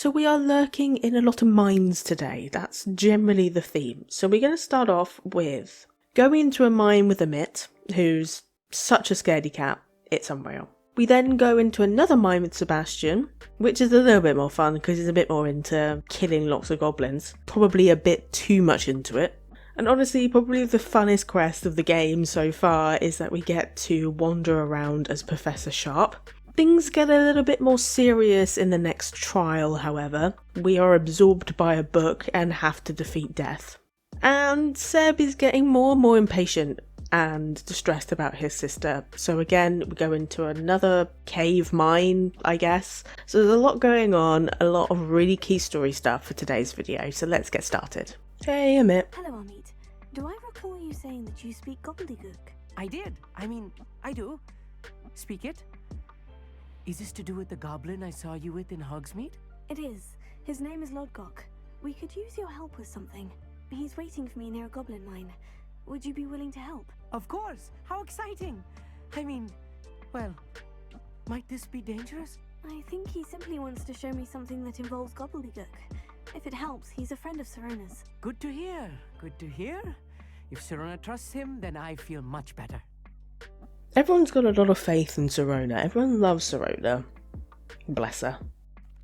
So we are lurking in a lot of mines today. That's generally the theme. So we're going to start off with going into a mine with a mitt, who's such a scaredy cat, it's unreal. We then go into another mine with Sebastian, which is a little bit more fun because he's a bit more into killing lots of goblins. Probably a bit too much into it. And honestly, probably the funnest quest of the game so far is that we get to wander around as Professor Sharp. Things get a little bit more serious in the next trial, however. We are absorbed by a book and have to defeat death. And Seb is getting more and more impatient and distressed about his sister. So again, we go into another cave mine, I guess. So there's a lot going on, a lot of really key story stuff for today's video. So let's get started. Hey, Amit. Hello, Amit. Do I recall you saying that you speak gobbledygook? I did. I do. Speak it. Is this to do with the goblin I saw you with in Hogsmeade? It is. His name is Lodgok. We could use your help with something. He's waiting for me near a goblin mine. Would you be willing to help? Of course! How exciting! Well, might this be dangerous? I think he simply wants to show me something that involves gobbledygook. If it helps, he's a friend of Sirona's. Good to hear. Good to hear. If Sirona trusts him, then I feel much better. Everyone's got a lot of faith in Sirona. Everyone loves Sirona. Bless her.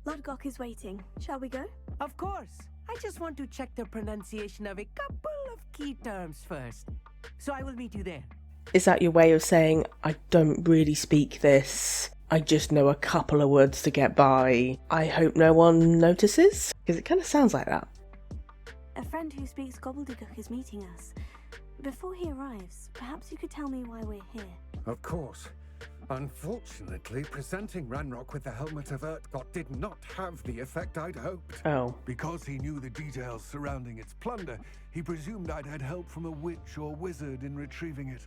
Lodgok is waiting. Shall we go? Of course. I just want to check the pronunciation of a couple of key terms first. So I will meet you there. Is that your way of saying, I don't really speak this, I just know a couple of words to get by, I hope no one notices? Because it kind of sounds like that. A friend who speaks gobbledygook is meeting us. Before he arrives, perhaps you could tell me why we're here. Of course. Unfortunately, presenting Ranrock with the Helmet of Urtkot did not have the effect I'd hoped. Oh. Because he knew the details surrounding its plunder, he presumed I'd had help from a witch or wizard in retrieving it.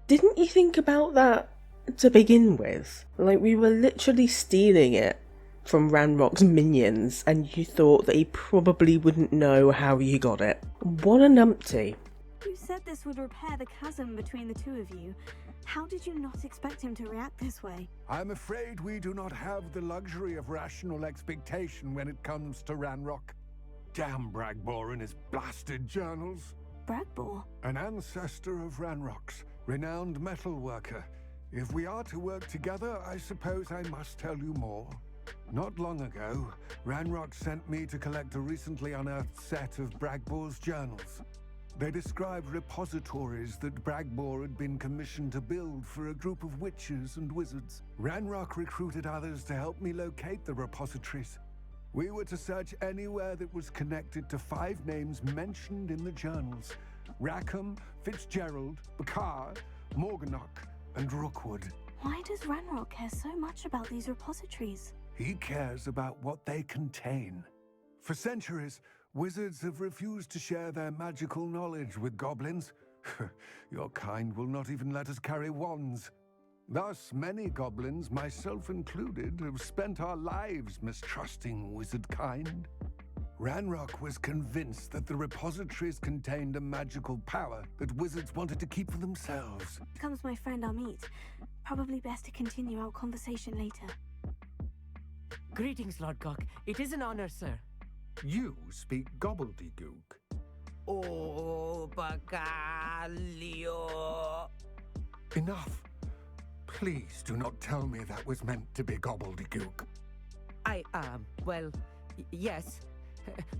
Didn't you think about that to begin with? Like, we were literally stealing it from Ranrock's minions, and you thought that he probably wouldn't know how you got it. What a numpty. You said this would repair the chasm between the two of you. How did you not expect him to react this way? I'm afraid we do not have the luxury of rational expectation when it comes to Ranrock. Damn Bragbor and his blasted journals. Bragbor? An ancestor of Ranrock's, renowned metal worker. If we are to work together, I suppose I must tell you more. Not long ago, Ranrock sent me to collect a recently unearthed set of Bragbor's journals. They described repositories that Bragbor had been commissioned to build for a group of witches and wizards. Ranrock recruited others to help me locate the repositories. We were to search anywhere that was connected to 5 names mentioned in the journals: Rackham, Fitzgerald, Bakar, Morganach, and Rookwood. Why does Ranrock care so much about these repositories? He cares about what they contain. For centuries, wizards have refused to share their magical knowledge with goblins. Your kind will not even let us carry wands. Thus, many goblins, myself included, have spent our lives mistrusting wizard kind. Ranrock was convinced that the repositories contained a magical power that wizards wanted to keep for themselves. Here comes my friend Amit. Probably best to continue our conversation later. Greetings, Lodgok. It is an honor, sir. You speak gobbledygook. Oh, Bacalio. Enough. Please do not tell me that was meant to be gobbledygook. Yes.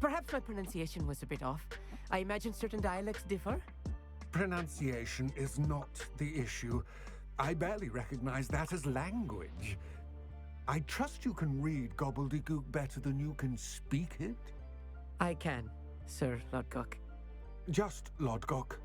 Perhaps my pronunciation was a bit off. I imagine certain dialects differ. Pronunciation is not the issue. I barely recognize that as language. I trust you can read gobbledygook better than you can speak it? I can, Sir Lodgok. Just Lodgok.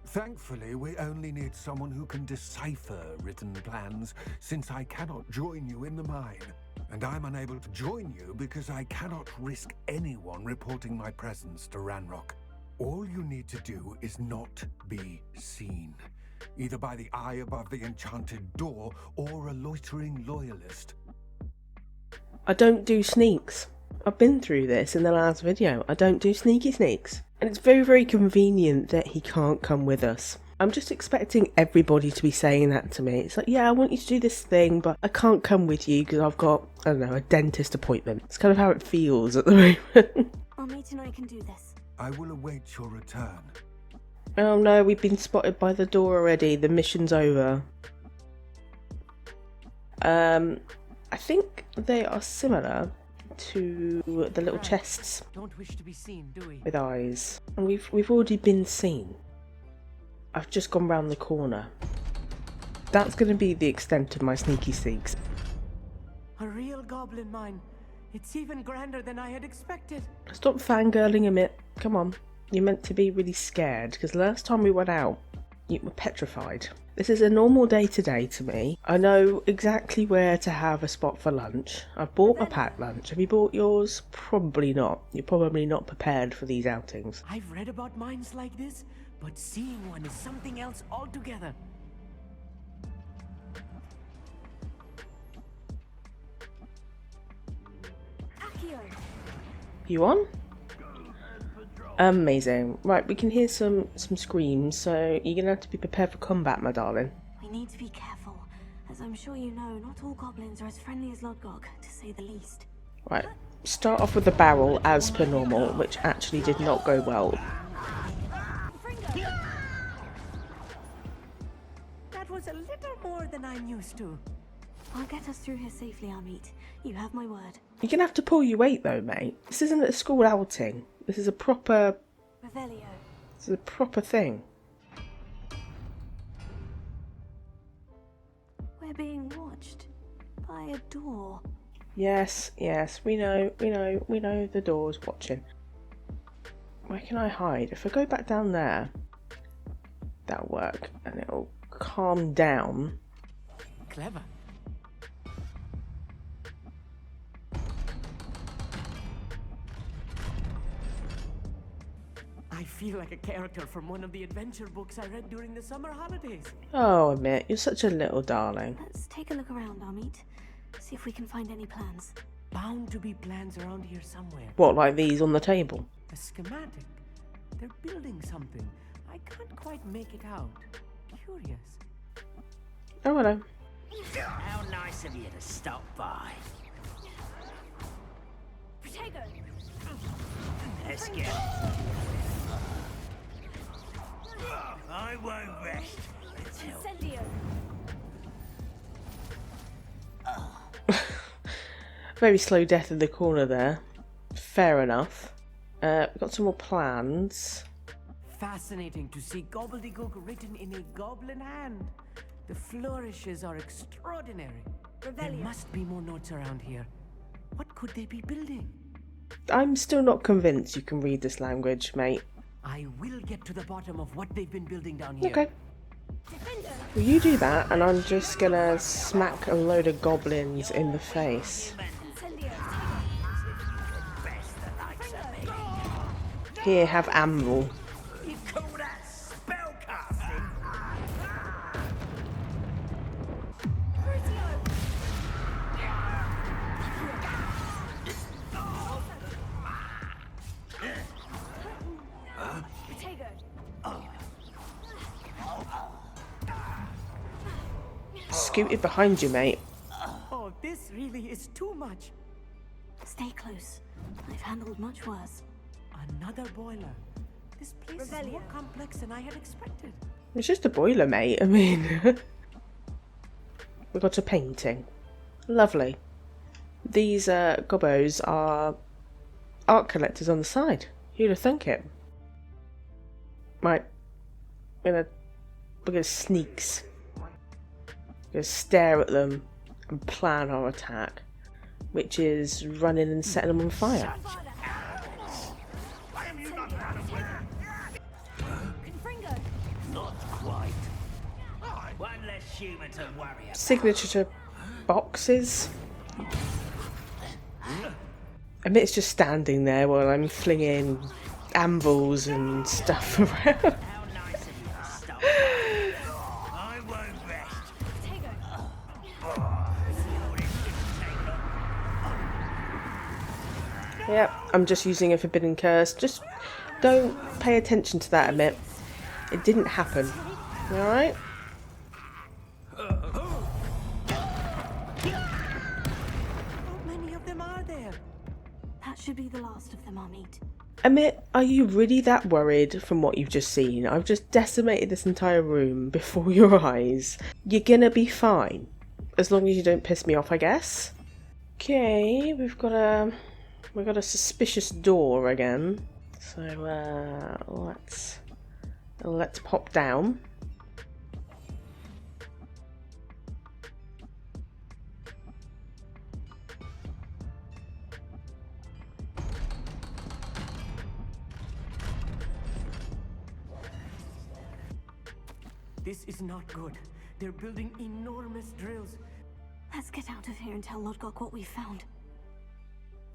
Thankfully, we only need someone who can decipher written plans, since I cannot join you in the mine. And I'm unable to join you because I cannot risk anyone reporting my presence to Ranrock. All you need to do is not be seen, either by the eye above the enchanted door or a loitering loyalist. I don't do sneaks. I've been through this in the last video. I don't do sneaky sneaks. And it's very, very convenient that he can't come with us. I'm just expecting everybody to be saying that to me. It's like, yeah, I want you to do this thing, but I can't come with you because I've got, I don't know, a dentist appointment. It's kind of how it feels at the moment. Our mate and I can do this. I will await your return. Oh no, we've been spotted by the door already. The mission's over. I think they are similar to the little chests Don't wish to be seen, do we? with eyes. And we've already been seen. I've just gone round the corner. That's going to be the extent of my sneaky sneaks. A real goblin mine. It's even grander than I had expected. Stop fangirling a bit. Come on. You're meant to be really scared, because last time we went out, you were petrified. This is a normal day today to me. I know exactly where to have a spot for lunch. I've bought my packed lunch. Have you bought yours? Probably not. You're probably not prepared for these outings. I've read about mines like this, but seeing one is something else altogether. Accio! You on? Amazing. Right, we can hear some screams, so you're going to have to be prepared for combat, my darling. We need to be careful. As I'm sure you know, not all goblins are as friendly as Lodgok, to say the least. Right, start off with the barrel as per normal, which actually did not go well. That was a little more than I'm used to. I'll get us through here safely, Amit. You have my word. You're going to have to pull your weight though, mate. This isn't a school outing. This is a proper... Revelio. This is a proper thing. We're being watched by a door. Yes, we know the door's watching. Where can I hide? If I go back down there, that'll work, and it'll calm down. Clever. I feel like a character from one of the adventure books I read during the summer holidays. Oh, Amit, you're such a little darling. Let's take a look around, Amit. See if we can find any plans. Bound to be plans around here somewhere. What, like these on the table? A schematic. They're building something. I can't quite make it out. Curious. Oh, hello. How nice of you to stop by. Protego! Let's go. I won't rest until... Incendio! Very slow death in the corner there. Fair enough. We've got some more plans. Fascinating to see gobbledygook written in a goblin hand. The flourishes are extraordinary. There Revelio. must be more notes around here. What could they be building? I'm still not convinced you can read this language, mate. I will get to the bottom of what they've been building down here. Okay. Well, you do that, and I'm just gonna smack a load of goblins in the face. Incendio! Best the likes of me. Here, have ammo. You call that spellcasting? Protego! Scooted behind you, mate. Oh, this really is too much. Stay close. I've handled much worse. Another boiler. This place is more complex than I had expected. It's just a boiler, mate. I mean... We've got a painting. Lovely. These gobbos are art collectors on the side. Who'd have thunk it? Right. We're gonna sneaks. We're gonna stare at them and plan our attack, which is running and setting them on fire. Confringo! Not quite. One less human to worry about. Signature boxes. Amit's just standing there while I'm flinging anvils and stuff around. How nice of you to stop by. I won't rest. Protego! Yep, I'm just using a forbidden curse. Just don't pay attention to that, Amit. It didn't happen. Alright? How many of them are there? That should be the last of them I'll meet. Amit, are you really that worried from what you've just seen? I've just decimated this entire room before your eyes. You're gonna be fine. As long as you don't piss me off, I guess. Okay, we've got a suspicious door again. So let's pop down. This is not good. They're building enormous drills. Let's get out of here and tell Lodgok what we found.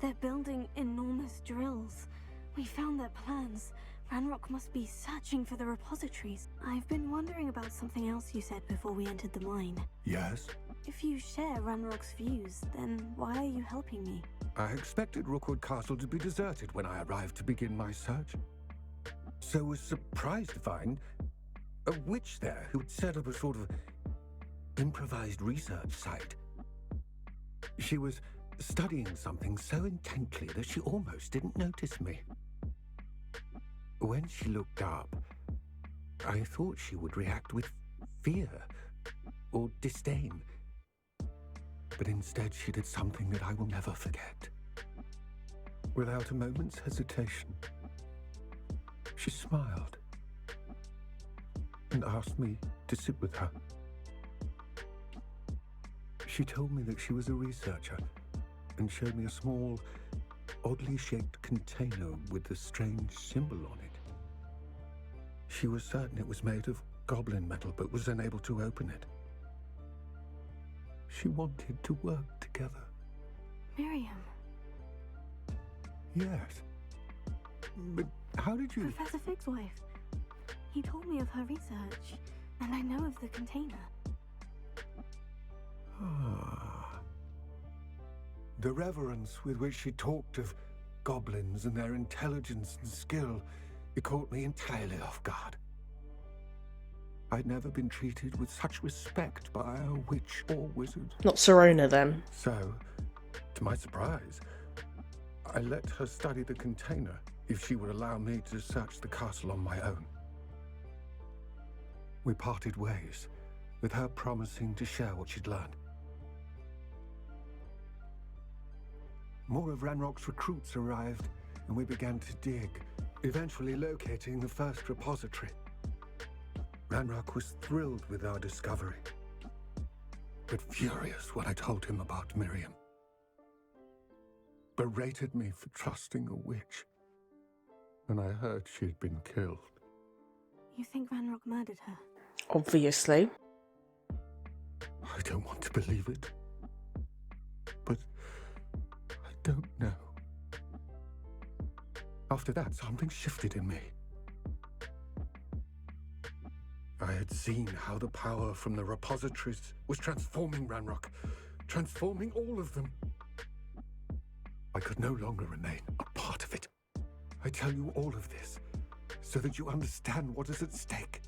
They're building enormous drills. We found their plans. Ranrock must be searching for the repositories. I've been wondering about something else you said before we entered the mine. Yes? If you share Ranrock's views, then why are you helping me? I expected Rookwood Castle to be deserted when I arrived to begin my search. So was surprised to find a witch there who'd set up a sort of improvised research site. She was studying something so intently that she almost didn't notice me. When she looked up, I thought she would react with fear or disdain. But instead she did something that I will never forget. Without a moment's hesitation, she smiled and asked me to sit with her. She told me that she was a researcher and showed me a small, oddly shaped container with a strange symbol on it. She was certain it was made of goblin metal, but was unable to open it. She wanted to work together. Miriam. Yes. But how did you... Professor Fig's wife. He told me of her research, and I know of the container. Ah. The reverence with which she talked of goblins and their intelligence and skill, it caught me entirely off guard. I'd never been treated with such respect by a witch or wizard. Not Serona, then. So, to my surprise, I let her study the container if she would allow me to search the castle on my own. We parted ways, with her promising to share what she'd learned. More of Ranrock's recruits arrived, and we began to dig, eventually locating the first repository. Ranrock was thrilled with our discovery, but furious when I told him about Miriam. Berated me for trusting a witch, and I heard she'd been killed. You think Ranrock murdered her? Obviously. I don't want to believe it, but I don't know. After that, something shifted in me. I had seen how the power from the repositories was transforming Ranrock, transforming all of them. I could no longer remain a part of it. I tell you all of this so that you understand what is at stake.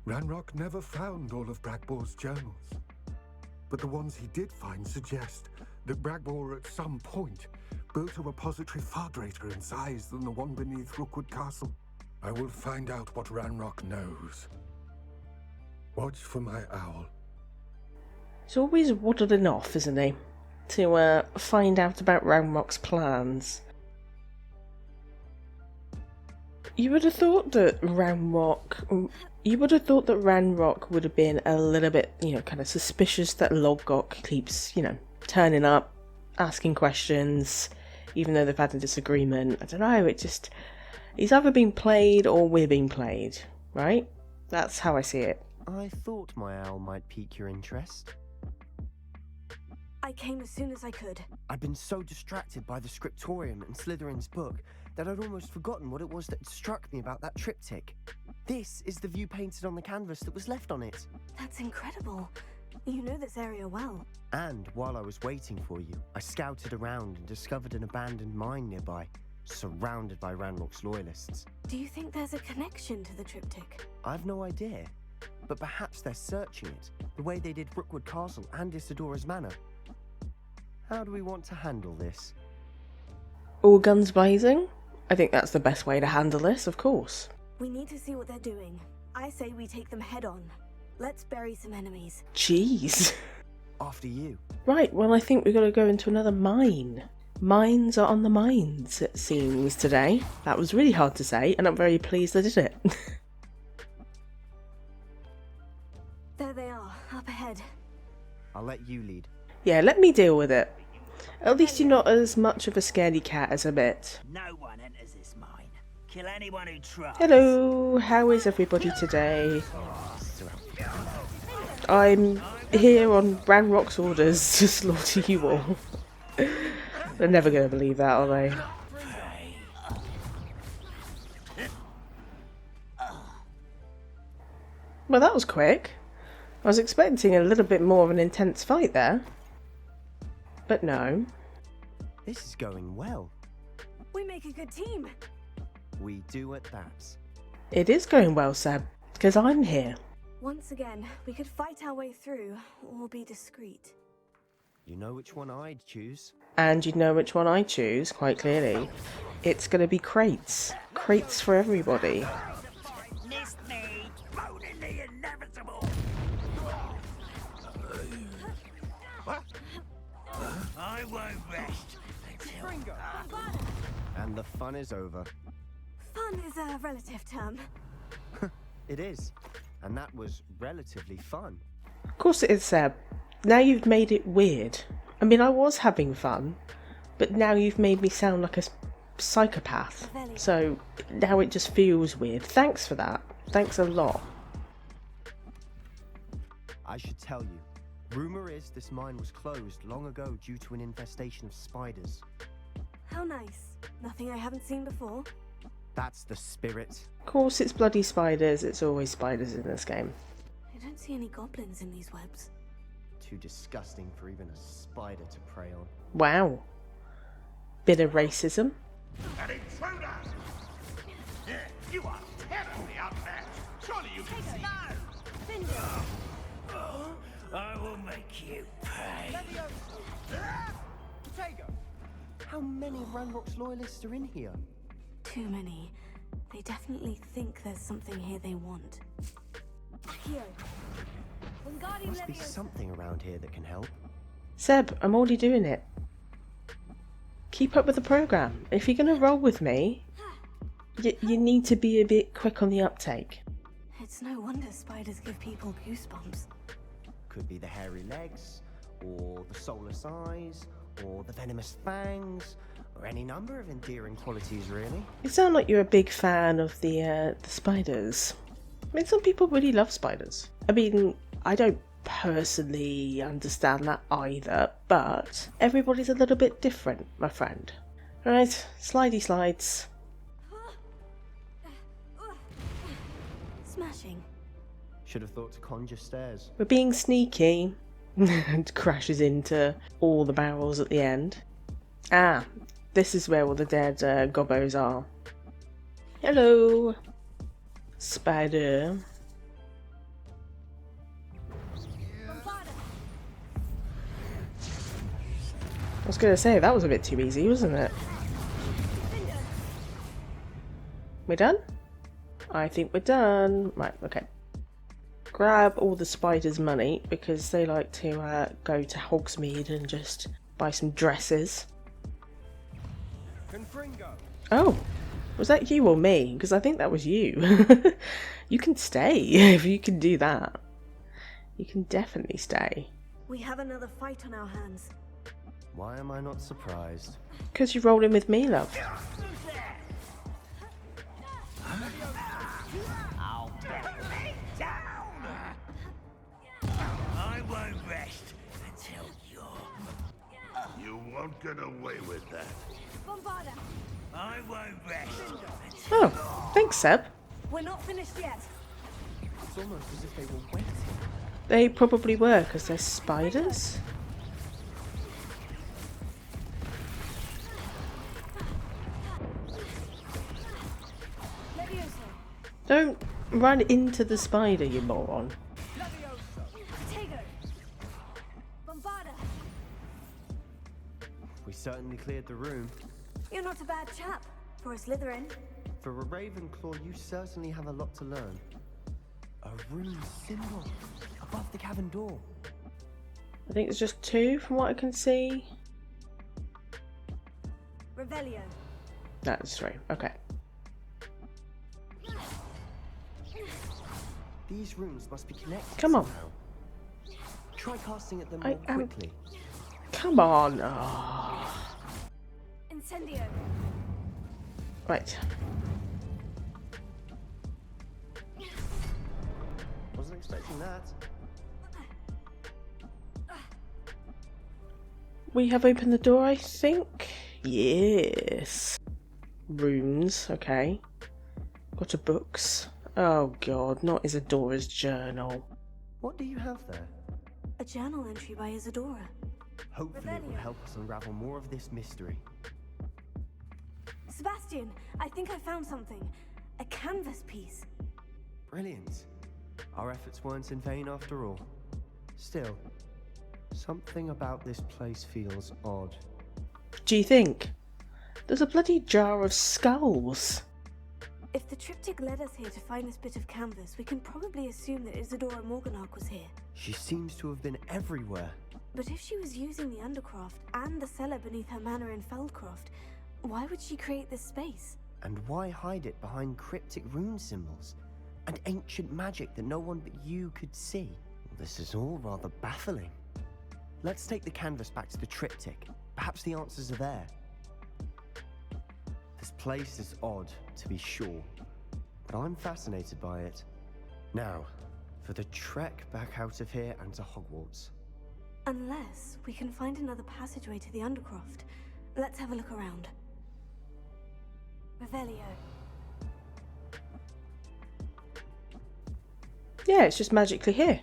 Ranrock never found all of Bragbor's journals, but the ones he did find suggest that Bragbor at some point built a repository far greater in size than the one beneath Rookwood Castle. I will find out what Ranrock knows. Watch for my owl. He's always waddling off, isn't he? To find out about Ranrock's plans. You would have thought that Ranrock would have been a little bit, kind of suspicious that Lodgok keeps, turning up, asking questions, even though they've had a disagreement. I don't know, he's either being played or we're being played, right? That's how I see it. I thought my owl might pique your interest. I came as soon as I could. I'd been so distracted by the scriptorium and Slytherin's book that I'd almost forgotten what it was that struck me about that triptych. This is the view painted on the canvas that was left on it. That's incredible. You know this area well. And while I was waiting for you, I scouted around and discovered an abandoned mine nearby. surrounded by Ranrock's loyalists. Do you think there's a connection to the triptych? I've no idea, but perhaps they're searching it, the way they did Brookwood Castle and Isidora's Manor. How do we want to handle this? All guns blazing? I think that's the best way to handle this, of course. We need to see what they're doing. I say we take them head on. Let's bury some enemies. Jeez. After you. Right, well I think we've got to go into another mine. Mines are on the minds, it seems, today. That was really hard to say, and I'm very pleased I did it. There they are, up ahead. I'll let you lead. Yeah, let me deal with it. At least you're not as much of a scaredy cat as a bit. No one enters this mine. Kill anyone who tries. Hello, how is everybody today? I'm here on Ranrock's orders to slaughter you all. They're never going to believe that, are they? Well, that was quick. I was expecting a little bit more of an intense fight there. But no. This is going well. We make a good team. We do at that. It is going well, Seb, because I'm here. Once again, we could fight our way through, or be discreet. You know which one I'd choose. And you know which one I choose, quite clearly. It's going to be crates. Crates for everybody. Missed me. Boning the inevitable. I won't rest until... And the fun is over. Fun is a relative term. It is. And that was relatively fun. Of course it is, Seb. Now you've made it weird. I mean, I was having fun, but now you've made me sound like a psychopath. So now it just feels weird. Thanks for that. Thanks a lot. I should tell you. Rumor is this mine was closed long ago due to an infestation of spiders. How nice. Nothing I haven't seen before. That's the spirit. Of course it's bloody spiders. It's always spiders in this game. I don't see any goblins in these webs. Too disgusting for even a spider to prey on. Wow. Bit of racism. An intruder! Yeah, you are terribly outmatched. Surely you can see. I will make you pay. How many of Ranrock's loyalists are in here? Too many. They definitely think there's something here they want. Here. Must be something around here that can help. Seb, I'm already doing it. Keep up with the programme. If you're going to roll with me, you need to be a bit quick on the uptake. It's no wonder spiders give people goosebumps. Could be the hairy legs, or the soulless eyes, or the venomous fangs, or any number of endearing qualities, really. You sound like you're a big fan of the spiders. I mean, some people really love spiders. I mean, I don't personally understand that either, but everybody's a little bit different, my friend. Right, slidey slides. Smashing. Should have thought to conjure stairs. We're being sneaky. And crashes into all the barrels at the end. Ah, this is where all the dead gobbos are. Hello, spider. I was going to say, that was a bit too easy, wasn't it? We're done? I think we're done. Right, okay. Grab all the spiders' money, because they like to go to Hogsmeade and just buy some dresses. Oh, was that you or me? Because I think that was you. You can stay if you can do that. You can definitely stay. We have another fight on our hands. Why am I not surprised? Because you're rolling with me, love. I'll me down. I won't rest until you're... You won't get away with that. I won't rest until... Oh, thanks, Seb. We're not finished yet. It's almost as if they were waiting. They probably were, because they're spiders. Don't run into the spider, you moron. Potato! Bombarda! We certainly cleared the room. You're not a bad chap for a Slytherin. For a Ravenclaw, you certainly have a lot to learn. A rune symbol above the cabin door. I think it's just 2 from what I can see. Revelio. That's 3. Okay. These runes must be connected Come on. somehow. Try casting at them more quickly. Come on. Oh. Incendio. Right. Wasn't expecting that. We have opened the door, I think. Yes. Runes. Okay. Got a books. Oh god, not Isadora's journal. What do you have there? A journal entry by Isadora. Hopefully it will help us unravel more of this mystery. Sebastian, I think I found something. A canvas piece. Brilliant. Our efforts weren't in vain after all. Still, something about this place feels odd. Do you think? There's a bloody jar of skulls. If the triptych led us here to find this bit of canvas, we can probably assume that Isadora Morganach was here. She seems to have been everywhere. But if she was using the Undercroft and the cellar beneath her manor in Feldcroft, why would she create this space? And why hide it behind cryptic rune symbols and ancient magic that no one but you could see? This is all rather baffling. Let's take the canvas back to the triptych. Perhaps the answers are there. This place is odd, to be sure, but I'm fascinated by it. Now, for the trek back out of here and to Hogwarts. Unless we can find another passageway to the Undercroft. Let's have a look around. Revelio. Yeah, it's just magically here.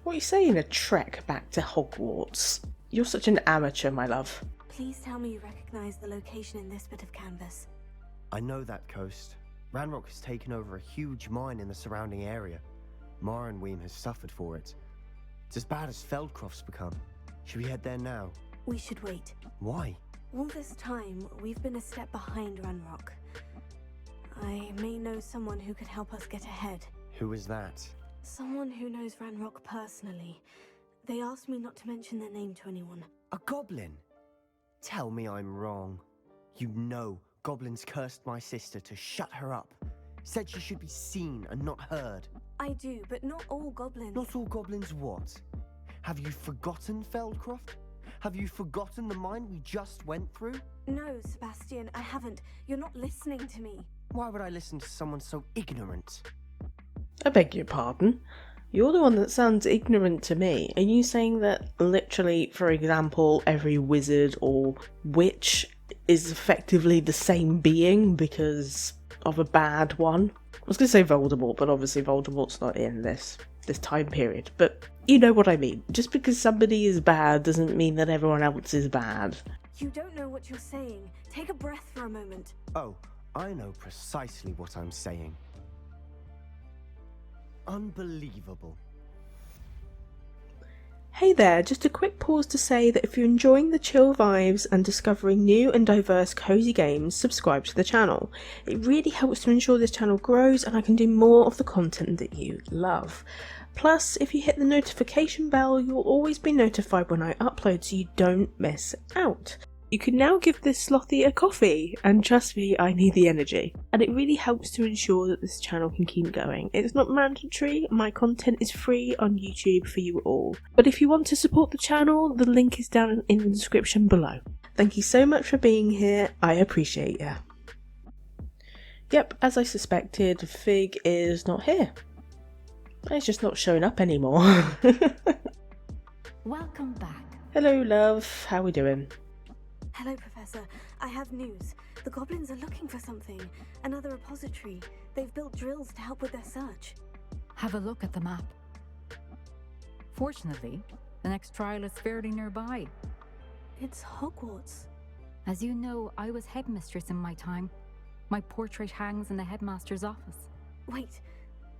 What are you saying, a trek back to Hogwarts? You're such an amateur, my love. Please tell me you recognize the location in this bit of canvas. I know that coast. Ranrock has taken over a huge mine in the surrounding area. Marrenweem has suffered for it. It's as bad as Feldcroft's become. Should we head there now? We should wait. Why? All this time, we've been a step behind Ranrock. I may know someone who could help us get ahead. Who is that? Someone who knows Ranrock personally. They asked me not to mention their name to anyone. A goblin? Tell me I'm wrong. You know goblins cursed my sister to shut her up. Said she should be seen and not heard. I do, but not all goblins. Not all goblins what? Have you forgotten Feldcroft? Have you forgotten the mine we just went through? No, Sebastian, I haven't. You're not listening to me. Why would I listen to someone so ignorant? I beg your pardon? You're the one that sounds ignorant to me. Are you saying that literally, for example, every wizard or witch is effectively the same being because of a bad one? I was going to say Voldemort, but obviously Voldemort's not in this time period. But you know what I mean. Just because somebody is bad doesn't mean that everyone else is bad. You don't know what you're saying. Take a breath for a moment. Oh, I know precisely what I'm saying. Unbelievable. Hey there, just a quick pause to say that if you're enjoying the chill vibes and discovering new and diverse cozy games, subscribe to the channel. It really helps to ensure this channel grows and I can do more of the content that you love. Plus, if you hit the notification bell, you'll always be notified when I upload so you don't miss out. You can now give this Slothee a coffee, and trust me, I need the energy. And it really helps to ensure that this channel can keep going. It's not mandatory, my content is free on YouTube for you all. But if you want to support the channel, the link is down in the description below. Thank you so much for being here, I appreciate you. Yep, as I suspected, Fig is not here. He's just not showing up anymore. Welcome back. Hello love, how we doing? Hello, Professor. I have news. The goblins are looking for something. Another repository. They've built drills to help with their search. Have a look at the map. Fortunately, the next trial is fairly nearby. It's Hogwarts. As you know, I was headmistress in my time. My portrait hangs in the headmaster's office. Wait,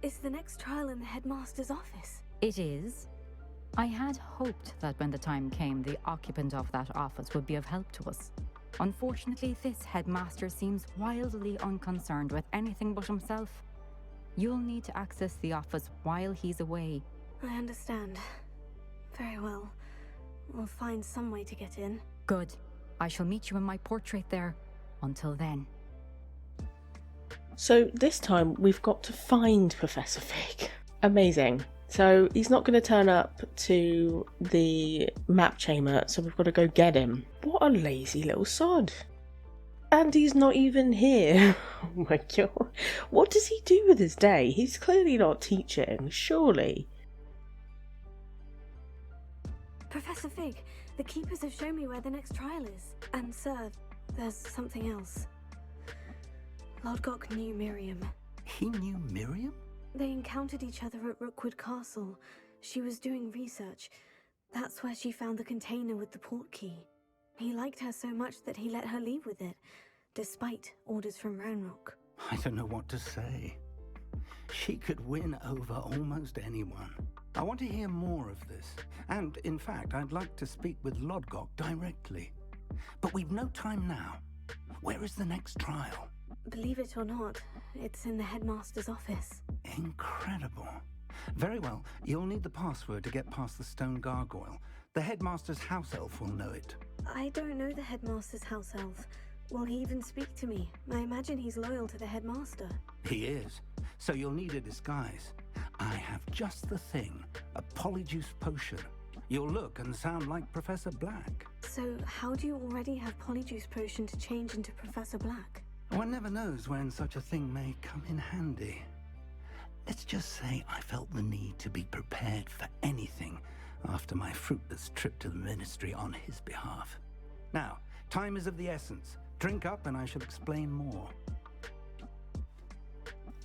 is the next trial in the headmaster's office? It is. I had hoped that when the time came, the occupant of that office would be of help to us. Unfortunately, this headmaster seems wildly unconcerned with anything but himself. You'll need to access the office while he's away. I understand. Very well. We'll find some way to get in. Good. I shall meet you in my portrait there. Until then. So this time we've got to find Professor Fig. Amazing. So he's not going to turn up to the map chamber, so we've got to go get him. What a lazy little sod. And he's not even here. Oh my god. What does he do with his day? He's clearly not teaching, surely. Professor Fig, the keepers have shown me where the next trial is. And sir, there's something else. Lodgok knew Miriam. He knew Miriam? They encountered each other at Rookwood Castle. She was doing research. That's where she found the container with the port key. He liked her so much that he let her leave with it, despite orders from Ranrock. I don't know what to say. She could win over almost anyone. I want to hear more of this. And, in fact, I'd like to speak with Lodgok directly. But we've no time now. Where is the next trial? Believe it or not, it's in the headmaster's office. Incredible. Very well, you'll need the password to get past the stone gargoyle. The headmaster's house elf will know it. I don't know the headmaster's house elf. Will he even speak to me? I imagine he's loyal to the headmaster. He is. So you'll need a disguise. I have just the thing. A polyjuice potion. You'll look and sound like Professor Black. So how do you already have polyjuice potion to change into Professor Black? One never knows when such a thing may come in handy. Let's just say I felt the need to be prepared for anything after my fruitless trip to the ministry on his behalf. Now, time is of the essence. Drink up and I shall explain more.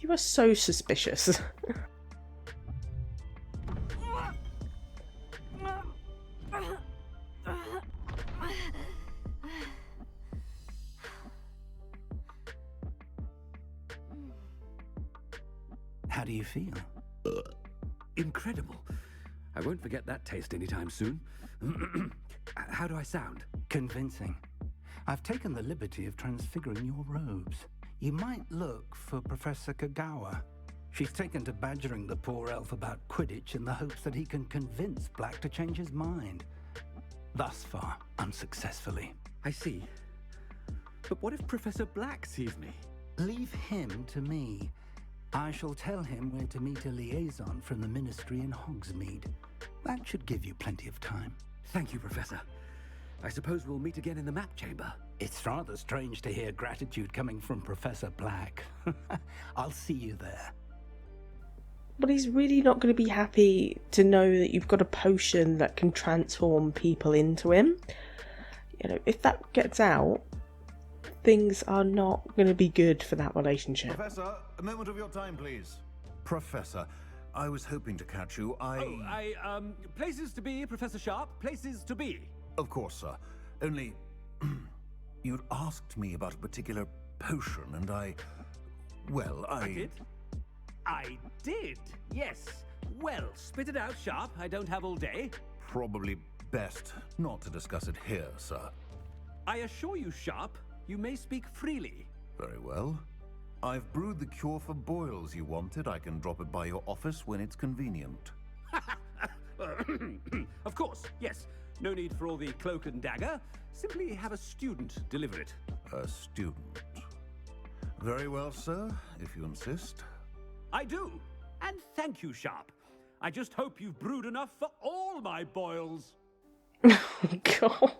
You are so suspicious. How do you feel? Incredible. I won't forget that taste anytime soon. How do I sound? Convincing. I've taken the liberty of transfiguring your robes. You might look for Professor Kagawa. She's taken to badgering the poor elf about Quidditch in the hopes that he can convince Black to change his mind. Thus far, unsuccessfully. I see. But what if Professor Black sees me? Leave him to me. I shall tell him where to meet a liaison from the ministry in Hogsmeade. That should give you plenty of time. Thank you, Professor. I suppose we'll meet again in the map chamber. It's rather strange to hear gratitude coming from Professor Black. I'll see you there. But he's really not going to be happy to know that you've got a potion that can transform people into him. You know, if that gets out, things are not going to be good for that relationship. Professor, a moment of your time, please. Professor, I was hoping to catch you. Places to be, Professor Sharp. Places to be. Of course, sir. Only, you'd asked me about a particular potion, and I did? I did, yes. Well, spit it out, Sharp. I don't have all day. Probably best not to discuss it here, sir. I assure you, Sharp, you may speak freely. Very well. I've brewed the cure for boils you wanted. I can drop it by your office when it's convenient. Of course, yes. No need for all the cloak and dagger. Simply have a student deliver it. A student. Very well, sir, if you insist. I do. And thank you, Sharp. I just hope you've brewed enough for all my boils. God.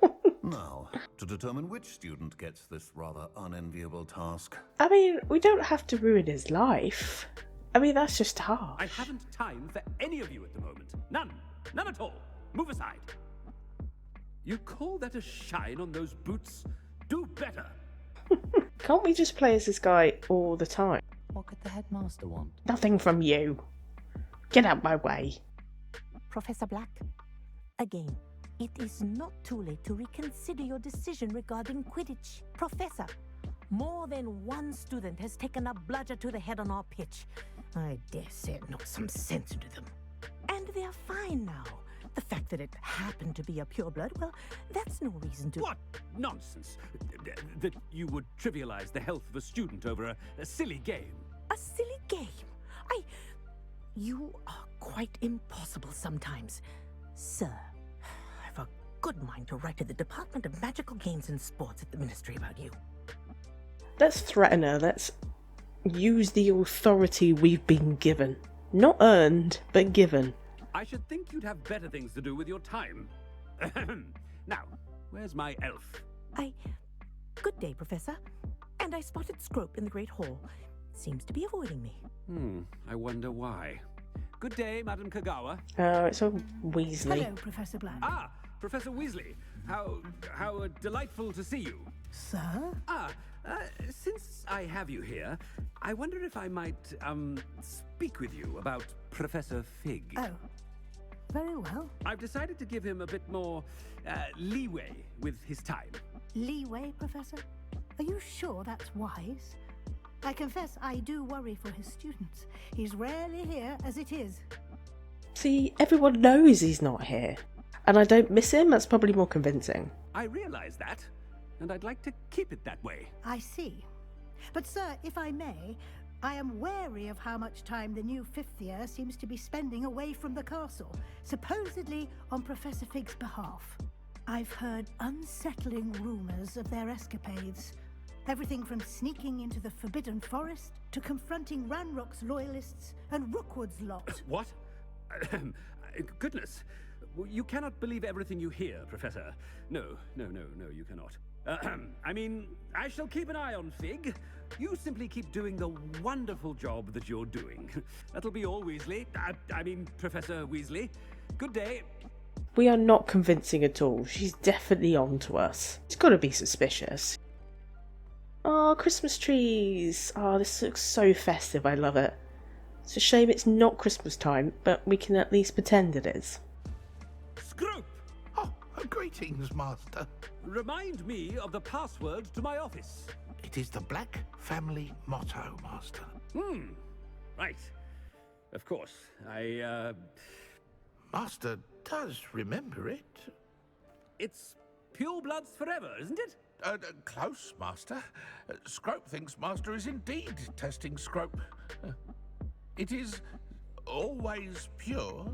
Now, to determine which student gets this rather unenviable task. I mean, we don't have to ruin his life. I mean, that's just harsh. I haven't time for any of you at the moment. None. None at all. Move aside. You call that a shine on those boots? Do better. Can't we just play as this guy all the time? What could the headmaster want? Nothing from you. Get out my way. Professor Black, again, it is not too late to reconsider your decision regarding Quidditch. Professor, more than one student has taken a bludger to the head on our pitch. I dare say it knocked some sense into them. And they're fine now. The fact that it happened to be a pureblood, well, that's no reason to... What nonsense! That you would trivialize the health of a student over a silly game. A silly game? You are quite impossible sometimes. Sir, I've a good mind to write to the Department of Magical Games and Sports at the Ministry about you. Let's threaten her. Let's use the authority we've been given. Not earned, but given. I should think you'd have better things to do with your time. Now, where's my elf? Good day, Professor. And I spotted Scrope in the Great Hall. Seems to be avoiding me. I wonder why. Good day, Madam Kagawa. Oh, it's a Weasley. Hello, Professor Black. Ah, Professor Weasley. How delightful to see you. Sir? Since I have you here, I wonder if I might, speak with you about Professor Fig. Oh, very well. I've decided to give him a bit more, leeway with his time. Leeway, Professor? Are you sure that's wise? I confess I do worry for his students. He's rarely here as it is. See, everyone knows he's not here. And I don't miss him, that's probably more convincing. I realise that, and I'd like to keep it that way. I see. But sir, if I may, I am wary of how much time the new fifth year seems to be spending away from the castle, supposedly on Professor Fig's behalf. I've heard unsettling rumours of their escapades. Everything from sneaking into the Forbidden Forest to confronting Ranrock's loyalists and Rookwood's lot. What? Goodness. You cannot believe everything you hear, Professor. No, you cannot. I mean, I shall keep an eye on Fig. You simply keep doing the wonderful job that you're doing. That'll be all, Weasley. I mean, Professor Weasley. Good day. We are not convincing at all. She's definitely on to us. It's got to be suspicious. Oh, Christmas trees. Oh, this looks so festive. I love it. It's a shame it's not Christmas time, but we can at least pretend it is. Scrope! Oh, greetings, Master. Remind me of the password to my office. It is the Black Family motto, Master. Right. Of course. Master does remember it. It's pure bloods forever, isn't it? Close, Master. Scrope thinks Master is indeed testing Scrope. It is always pure.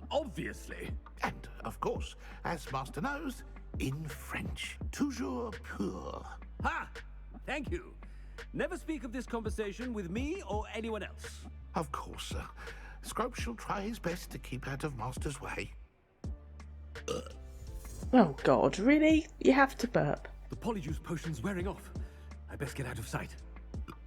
Obviously. And, of course, as Master knows, in French, toujours pur. Ha! Thank you. Never speak of this conversation with me or anyone else. Of course, sir. Scrope shall try his best to keep out of Master's way. Oh God, really? You have to burp. The polyjuice potion's wearing off. I best get out of sight.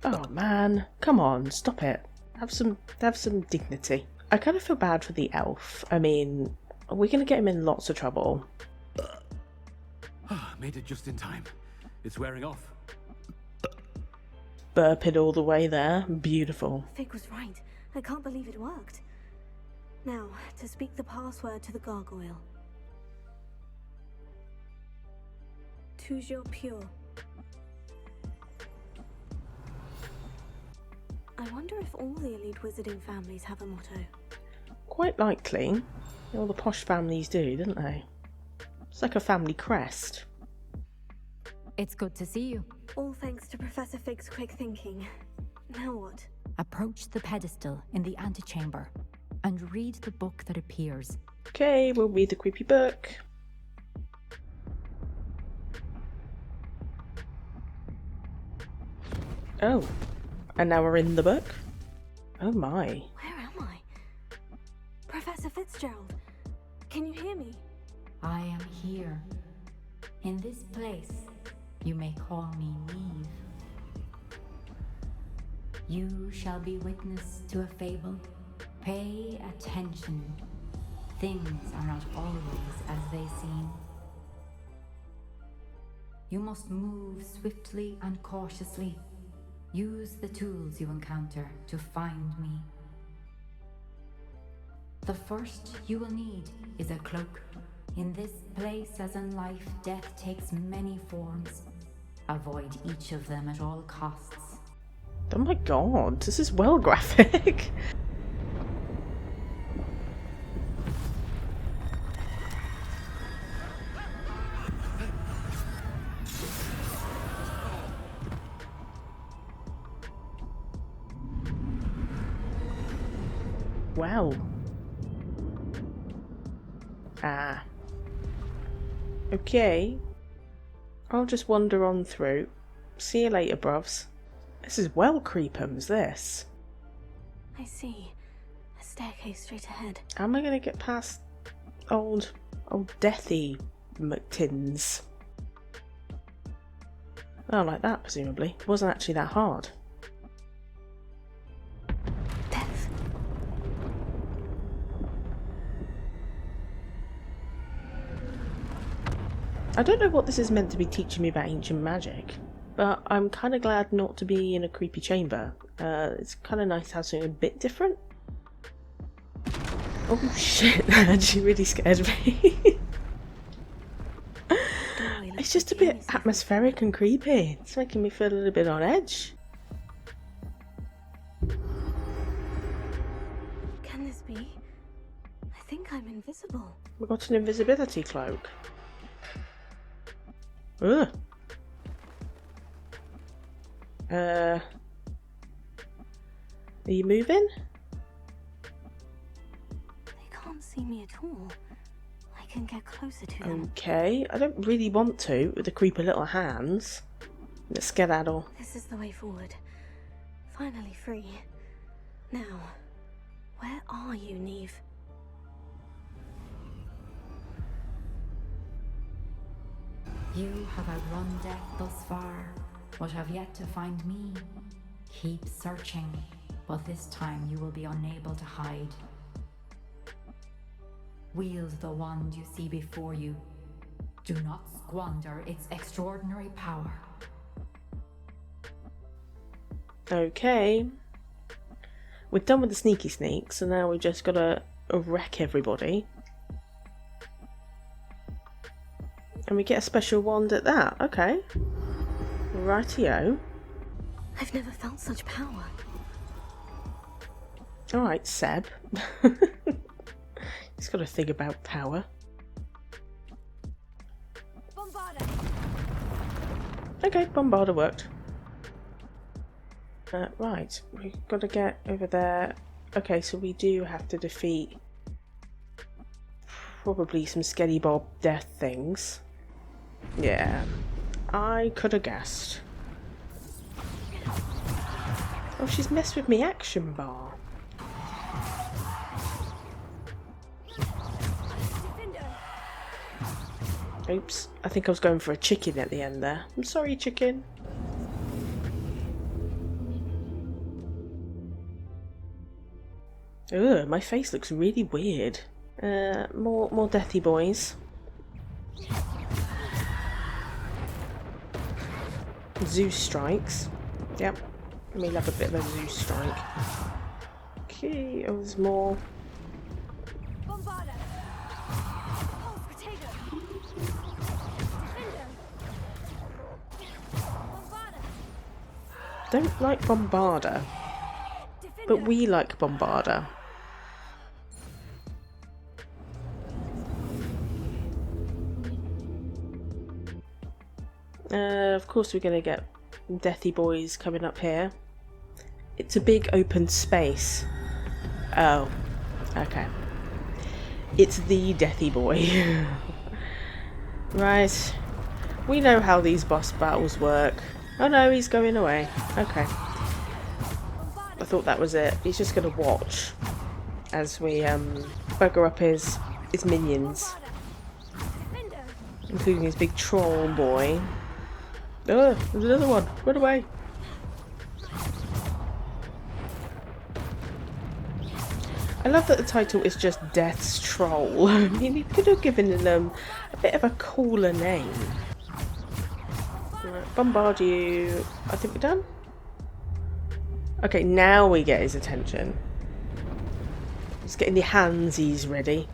Oh man, come on, stop it. Have some dignity. I kind of feel bad for the elf. I mean, we're gonna get him in lots of trouble. Made it just in time. It's wearing off. Burping all the way there. Beautiful. Fig was right. I can't believe it worked. Now, to speak the password to the gargoyle. Toujours pure. I wonder if all the elite wizarding families have a motto. Quite likely. All the posh families do, don't they? It's like a family crest. It's good to see you. All thanks to Professor Fig's quick thinking. Now what? Approach the pedestal in the antechamber and read the book that appears. Okay, we'll read the creepy book. Oh, and now we're in the book? Oh my. Where am I? Professor Fitzgerald, can you hear me? I am here. In this place, you may call me Neve. You shall be witness to a fable. Pay attention. Things are not always as they seem. You must move swiftly and cautiously. Use the tools you encounter to find me. The first you will need is a cloak. In this place, as in life, death takes many forms. Avoid each of them at all costs. Oh my god, this is well graphic. Wow. Ah. Okay. I'll just wander on through. See you later, bruvs. This is well creepums, this. I see. A staircase straight ahead. How am I going to get past old deathy McTins? Oh, like that, presumably. It wasn't actually that hard. Death. I don't know what this is meant to be teaching me about ancient magic, but I'm kind of glad not to be in a creepy chamber. It's kind of nice to have something a bit different. Oh shit, that actually really scared me. It's just a bit atmospheric and creepy. It's making me feel a little bit on edge. Can this be? I think I'm invisible. We've got an invisibility cloak. Ugh. Are you moving? They can't see me at all. I can get closer to them. Okay, I don't really want to with the creepy little hands. Let's skedaddle. This is the way forward. Finally free. Now, where are you, Neve? You have outrun death thus far, but have yet to find me. Keep searching, but this time you will be unable to hide. Wield the wand you see before you. Do not squander its extraordinary power. Okay. We're done with the sneaky sneak, so now we just gotta wreck everybody. And we get a special wand at that. Okay. Rightio. I've never felt such power. Alright, Seb. He's got a thing about power. Bombarda. Okay, Bombarda worked. Right, we've got to get over there. Okay, so we do have to defeat probably some Skelly Bob death things. Yeah, I could have guessed. Oh, she's messed with me action bar. Oops, I think I was going for a chicken at the end there. I'm sorry, chicken. Ugh, my face looks really weird. More deathy boys. Zeus strikes. Yep. Let me have a bit of a Zeus strike. Okay, oh, there's more. Bombarda. Oh, potato. Defender. Bombarda. Don't like Bombarda, but we like Bombarda. Of course we're going to get deathy boys coming up here. It's a big open space. Oh, okay. It's the deathy boy. Right. We know how these boss battles work. Oh no, he's going away. Okay. I thought that was it. He's just going to watch as we bugger up his minions. Including his big troll boy. Oh, there's another one. Run away. I love that the title is just Death's Troll. I mean, you could have given them a bit of a cooler name. Right, bombard you. I think we're done. Okay, now we get his attention. He's getting the handsies ready.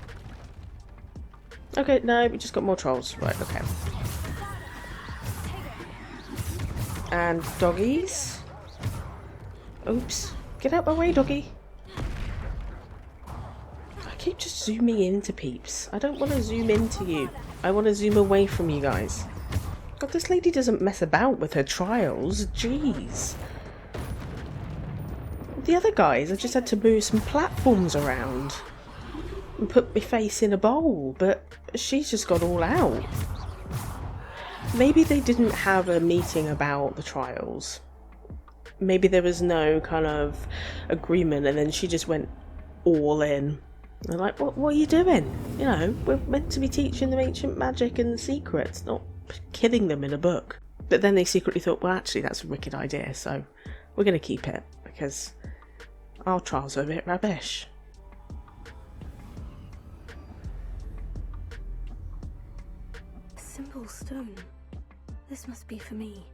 Okay, no, we just got more trolls. Right, okay. And doggies. Oops. Get out my way, doggy. I keep just zooming into peeps. I don't want to zoom into you. I want to zoom away from you guys. God, this lady doesn't mess about with her trials. Jeez. The other guys, I just had to move some platforms around and put my face in a bowl, but she's just got all out. Maybe they didn't have a meeting about the trials. Maybe there was no kind of agreement and then she just went all in. They're like, what are you doing? You know, we're meant to be teaching them ancient magic and secrets, not killing them in a book. But then they secretly thought, well, actually, that's a wicked idea, so we're going to keep it, because our trials are a bit rubbish. Simple stone. This must be for me.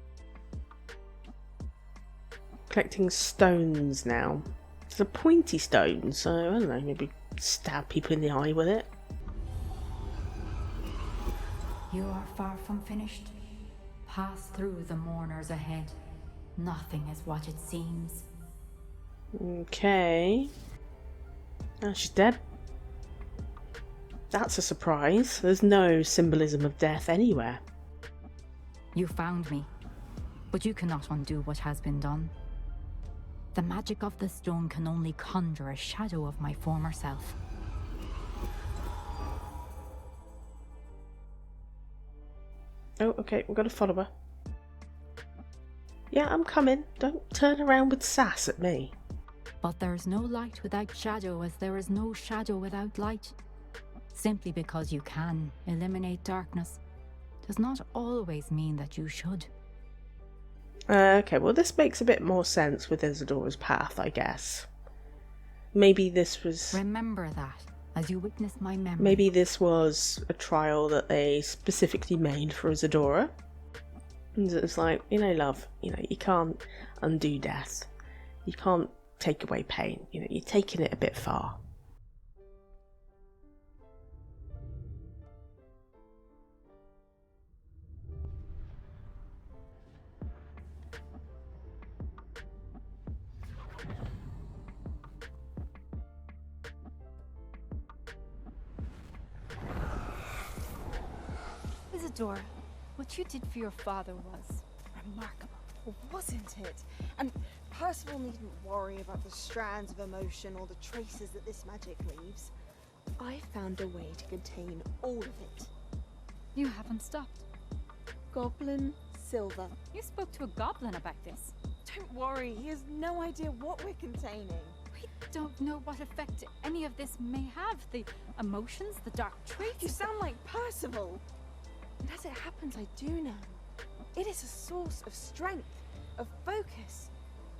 Collecting stones now. It's a pointy stone, so I don't know, maybe stab people in the eye with it. You are far from finished. Pass through the mourners ahead. Nothing is what it seems. Okay. Oh, she's dead. That's a surprise. There's no symbolism of death anywhere. You found me, but you cannot undo what has been done. The magic of the stone can only conjure a shadow of my former self. Oh, okay, we've got to follow her. Yeah, I'm coming. Don't turn around with sass at me. But there's no light without shadow, as there is no shadow without light. Simply because you can eliminate darkness does not always mean that you should. Okay, well this makes a bit more sense with Isadora's path, I guess. Maybe this was... Remember that, as you witness my memory. Maybe this was a trial that they specifically made for Isadora. And it's like, you know, love, you know, you can't undo death. You can't take away pain. You know, you're taking it a bit far. Isadora, what you did for your father was remarkable, wasn't it? And Percival needn't worry about the strands of emotion or the traces that this magic leaves. I found a way to contain all of it. You haven't stopped. Goblin silver. You spoke to a goblin about this. Don't worry, he has no idea what we're containing. We don't know what effect any of this may have. The emotions, the dark traits. You sound like Percival. And as it happens, I do know. It is a source of strength, of focus.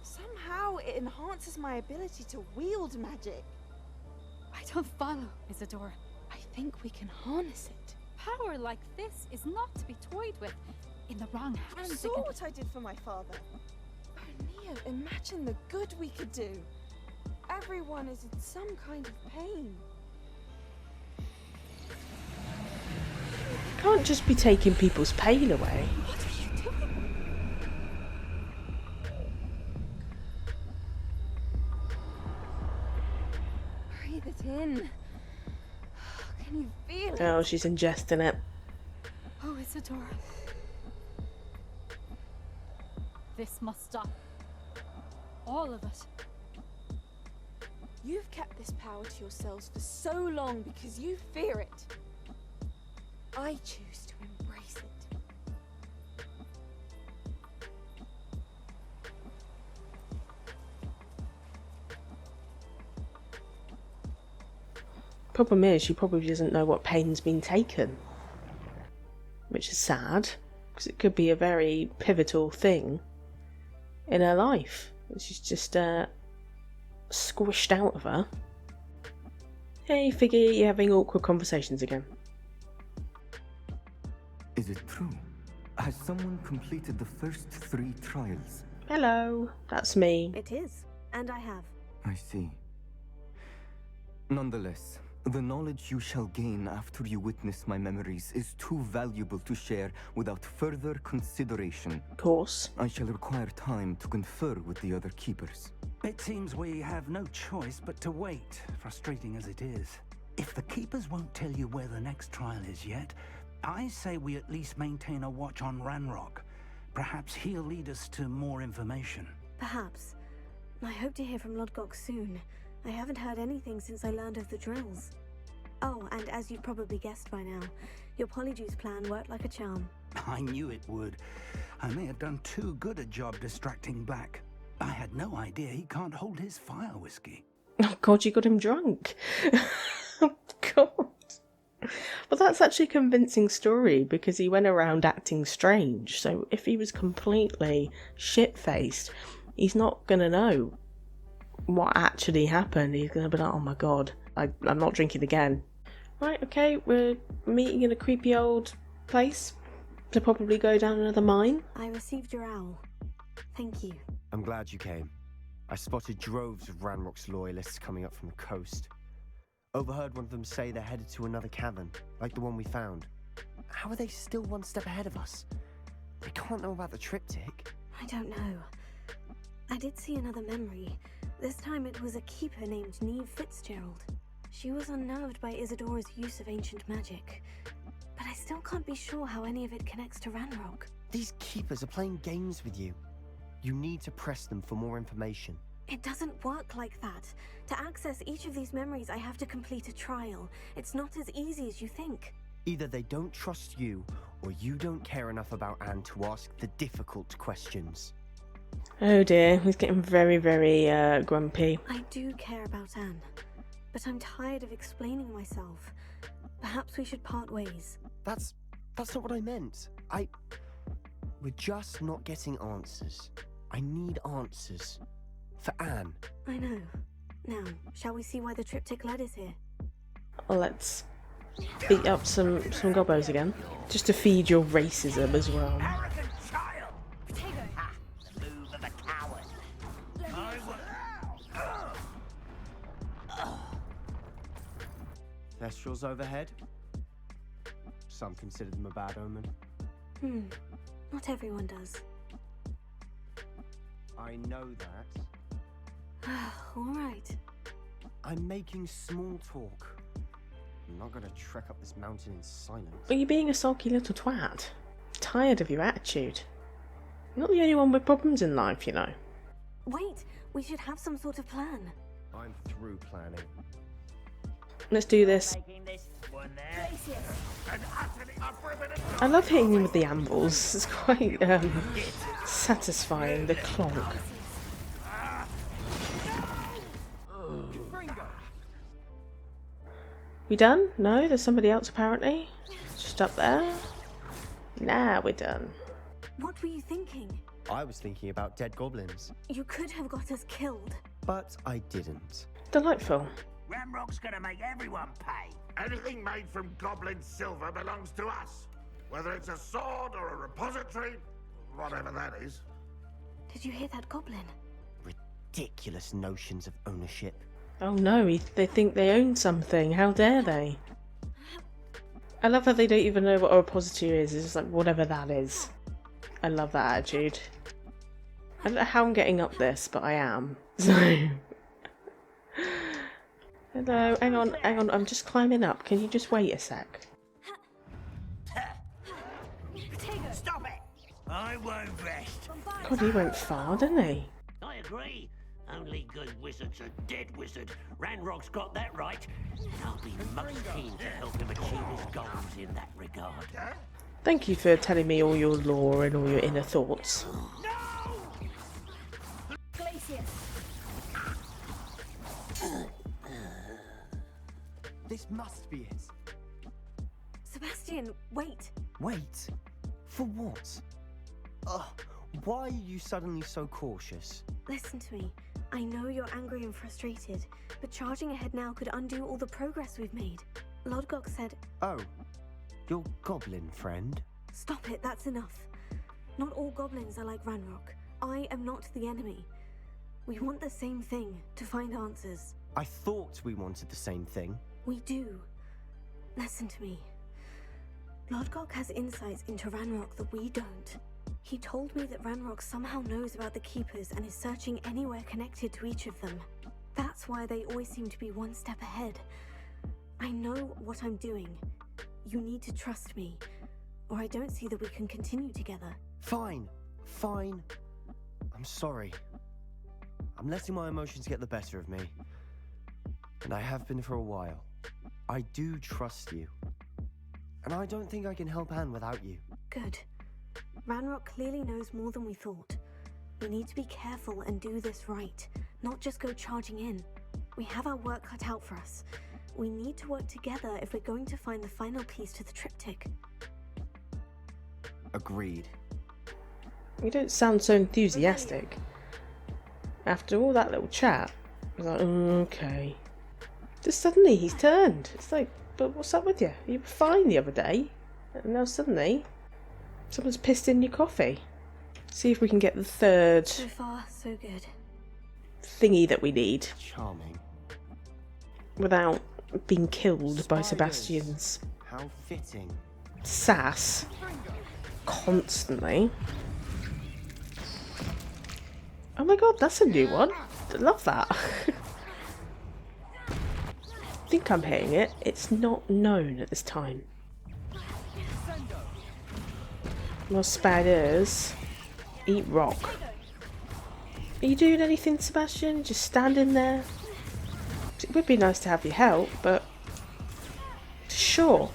Somehow it enhances my ability to wield magic. I don't follow, Isadora. I think we can harness it. Power like this is not to be toyed with. In the wrong hands. You saw what I did for my father. Oh, Neo, imagine the good we could do. Everyone is in some kind of pain. Can't just be taking people's pain away. What are you doing? Breathe it in. Can you feel it? Oh, she's ingesting it. Oh, Isadora. This must stop. All of it. You've kept this power to yourselves for so long because you fear it. I choose to embrace it. Problem is, she probably doesn't know what pain's been taken. Which is sad, because it could be a very pivotal thing in her life. She's just squished out of her. Hey, Figgy, you're having awkward conversations again. Is it true? Has someone completed the first 3 trials? Hello, that's me. It is, and I have. I see. Nonetheless, The knowledge you shall gain after you witness my memories is too valuable to share without further consideration. Of course. I shall require time to confer with the other keepers. It seems we have no choice but to wait, frustrating as it is. If the keepers won't tell you where the next trial is yet, I say we at least maintain a watch on Ranrock. Perhaps he'll lead us to more information. Perhaps. I hope to hear from Lodgok soon. I haven't heard anything since I learned of the drills. Oh, and as you've probably guessed by now, your Polyjuice plan worked like a charm. I knew it would. I may have done too good a job distracting Black. I had no idea he can't hold his fire whiskey. Oh god, you got him drunk. Oh god. Well, that's actually a convincing story because he went around acting strange. So if he was completely shit-faced, he's not going to know what actually happened. He's going to be like, oh my god, I'm not drinking again. Right, okay, we're meeting in a creepy old place to probably go down another mine. I received your owl. Thank you. I'm glad you came. I spotted droves of Ranrock's loyalists coming up from the coast. Overheard one of them say they're headed to another cavern, like the one we found. How are they still one step ahead of us? They can't know about the triptych. I don't know. I did see another memory. This time it was a keeper named Neve Fitzgerald. She was unnerved by Isadora's use of ancient magic. But I still can't be sure how any of it connects to Ranrock. These keepers are playing games with you. You need to press them for more information. It doesn't work like that. To access each of these memories, I have to complete a trial. It's not as easy as you think. Either they don't trust you, or you don't care enough about Anne to ask the difficult questions. Oh dear, he's getting very, very grumpy. I do care about Anne, but I'm tired of explaining myself. Perhaps we should part ways. That's not what I meant. We're just not getting answers. I need answers. For Anne. I know. Now, shall we see why the triptych led us here? Let's beat up some gobbos again. Just to feed your racism as well. Arrogant child! Potato! Ha! The move of a coward! Thestrals overhead? Some consider them a bad omen. Not everyone does. I know that. Alright. I'm making small talk. I'm not gonna trek up this mountain in silence. Are you being a sulky little twat? Tired of your attitude. You're not the only one with problems in life, you know. Wait! We should have some sort of plan. I'm through planning. Let's do this. I love hitting him with the anvils. It's quite satisfying, the clonk. We done? No, there's somebody else apparently. Just up there. Nah, we're done. What were you thinking? I was thinking about dead goblins. You could have got us killed. But I didn't. Delightful. Ranrock's gonna make everyone pay. Anything made from goblin silver belongs to us. Whether it's a sword or a repository, whatever that is. Did you hear that goblin? Ridiculous notions of ownership. Oh no, they think they own something. How dare they? I love how they don't even know what a repository is. It's just like, whatever that is. I love that attitude. I don't know how I'm getting up this, but I am. So... Hello, hang on, I'm just climbing up. Can you just wait a sec? Stop it! I won't rest. God, he went far, didn't he? I agree. Only good wizards are dead wizard. Ranrock's got that right. And I'll be much keen to help him achieve his goals in that regard. Thank you for telling me all your lore and all your inner thoughts. This must be it. Sebastian, wait. Wait? For what? Why are you suddenly so cautious? Listen to me. I know you're angry and frustrated, but charging ahead now could undo all the progress we've made. Lodgok said... Oh, your goblin friend? Stop it, that's enough. Not all goblins are like Ranrock. I am not the enemy. We want the same thing, to find answers. I thought we wanted the same thing. We do. Listen to me. Lodgok has insights into Ranrock that we don't. He told me that Ranrock somehow knows about the Keepers and is searching anywhere connected to each of them. That's why they always seem to be one step ahead. I know what I'm doing. You need to trust me, or I don't see that we can continue together. Fine. I'm sorry. I'm letting my emotions get the better of me. And I have been for a while. I do trust you. And I don't think I can help Anne without you. Good. Ranrock clearly knows more than we thought. We need to be careful and do this right, not just go charging in. We have our work cut out for us. We need to work together if we're going to find the final piece to the triptych. Agreed. You don't sound so enthusiastic. After all that little chat, I was like, okay. Just suddenly he's turned. It's like, but what's up with you? You were fine the other day. And now suddenly, someone's pissed in your coffee. See if we can get the third So far, so good. thingy that we need. Charming. Without being killed by Sebastian's How fitting. sass constantly. Oh my god, that's a new one. I love that. I think I'm hitting it. It's not known at this time. More spiders. Eat rock. Are you doing anything, Sebastian? Just standing there? It would be nice to have your help, but sure.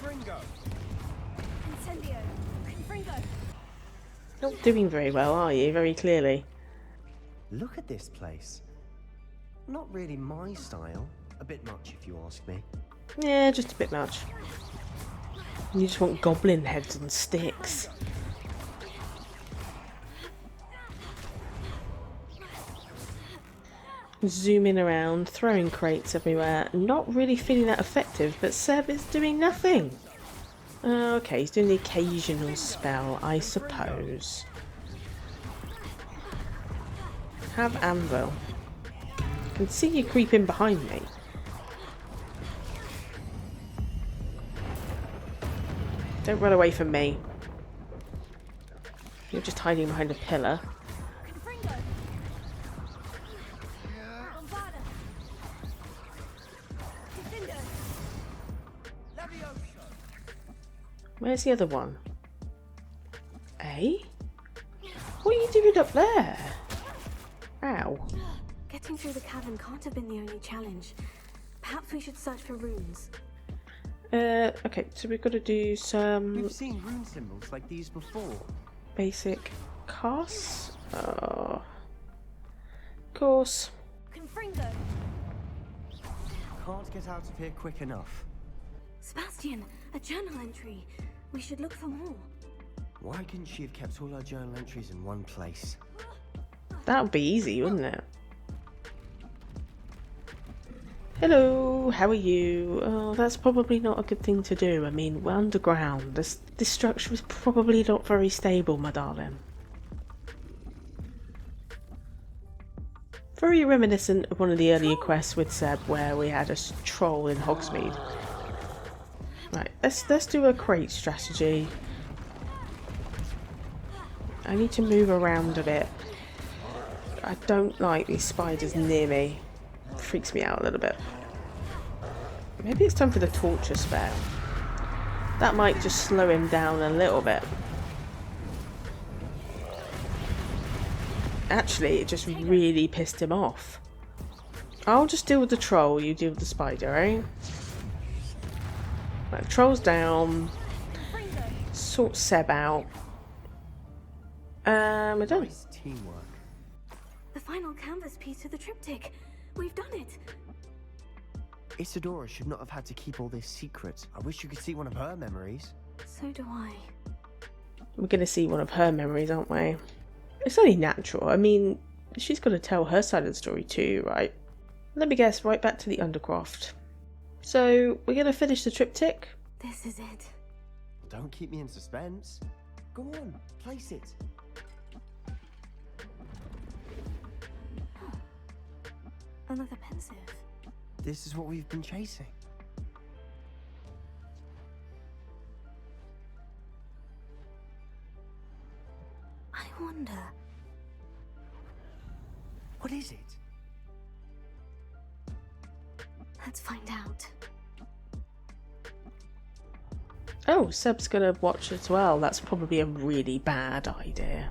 Not doing very well, are you? Very clearly. Look at this place. Not really my style. A bit much, if you ask me. Yeah, just a bit much. You just want goblin heads and sticks. Zooming around, throwing crates everywhere. Not really feeling that effective, but Seb is doing nothing. Okay, he's doing the occasional spell, I suppose. Have anvil. I can see you creeping behind me. Don't run away from me. You're just hiding behind a pillar. Where's the other one? Eh? What are you doing up there? Ow. Getting through the cavern can't have been the only challenge. Perhaps we should search for runes. Okay, so we've got to do some... We've seen rune symbols like these before. Basic casts? Of course. Confringo. Can't get out of here quick enough. Sebastian, a journal entry. We should look for more. Why couldn't she have kept all her journal entries in one place? That would be easy, wouldn't it? Hello, how are you? Oh, that's probably not a good thing to do. I mean, we're underground. This structure is probably not very stable, my darling. Very reminiscent of one of the earlier quests with Seb where we had a troll in Hogsmeade. Right, let's do a crate strategy. I need to move around a bit. I don't like these spiders near me. It freaks me out a little bit. Maybe it's time for the torture spell. That might just slow him down a little bit. Actually, it just really pissed him off. I'll just deal with the troll, you deal with the spider, eh? Right, the troll's down. Sort Seb out. We're done. Nice teamwork. The final canvas piece to the triptych. We've done it. Isadora should not have had to keep all this secret. I wish you could see one of her memories. So do I. We're going to see one of her memories, aren't we? It's only natural. I mean, she's got to tell her side of the story too, right? Let me guess, right back to the Undercroft. So, we're going to finish the triptych. This is it. Don't keep me in suspense. Go on, place it. Another pensive. This is what we've been chasing. wonder. What is it? Let's find out. Oh, Seb's gonna watch as well. That's probably a really bad idea.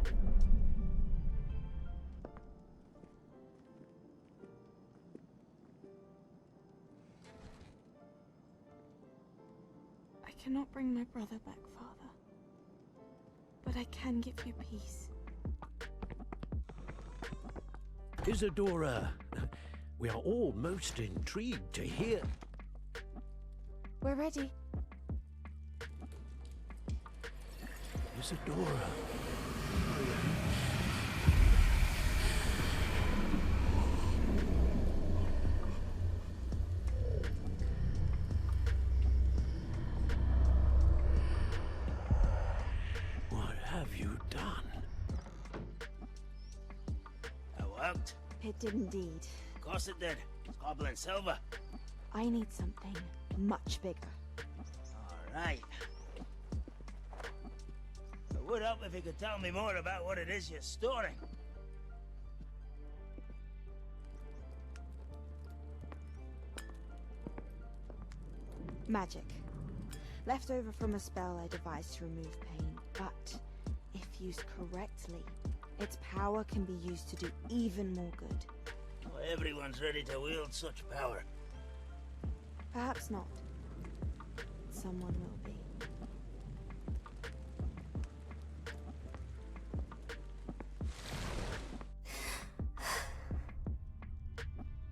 I cannot bring my brother back, Father. But I can give you peace. Isadora, we are all most intrigued to hear. We're ready. Isadora. What have you done? That worked? It did indeed. Of course it did. It's goblin silver. I need something much bigger. Alright. It would help if you could tell me more about what it is you're storing. Magic. Left over from a spell I devised to remove pain, but if used correctly, its power can be used to do even more good. Well, everyone's ready to wield such power. Perhaps not. Someone will be.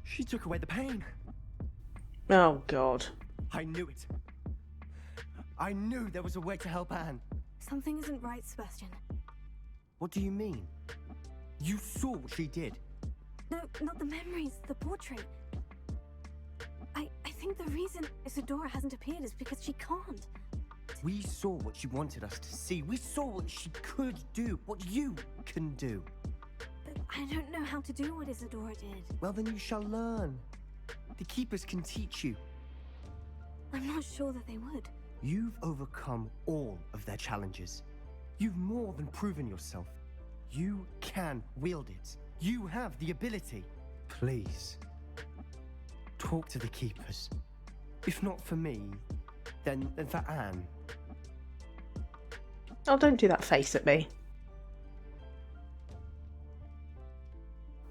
She took away the pain. Oh, God. I knew it. I knew there was a way to help Anne. Something isn't right, Sebastian. What do you mean? You saw what she did. No, not the memories, the portrait. I think the reason Isadora hasn't appeared is because she can't. We saw what she wanted us to see. We saw what she could do, what you can do. But I don't know how to do what Isadora did. Well, then you shall learn. The Keepers can teach you. I'm not sure that they would. You've overcome all of their challenges. You've more than proven yourself. You can wield it. You have the ability. Please, talk to the Keepers. If not for me, then for Anne. Oh, don't do that face at me.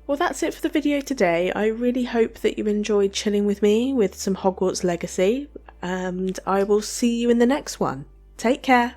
Well, that's it for the video today. I really hope that you enjoyed chilling with me with some Hogwarts Legacy, and I will see you in the next one. Take care.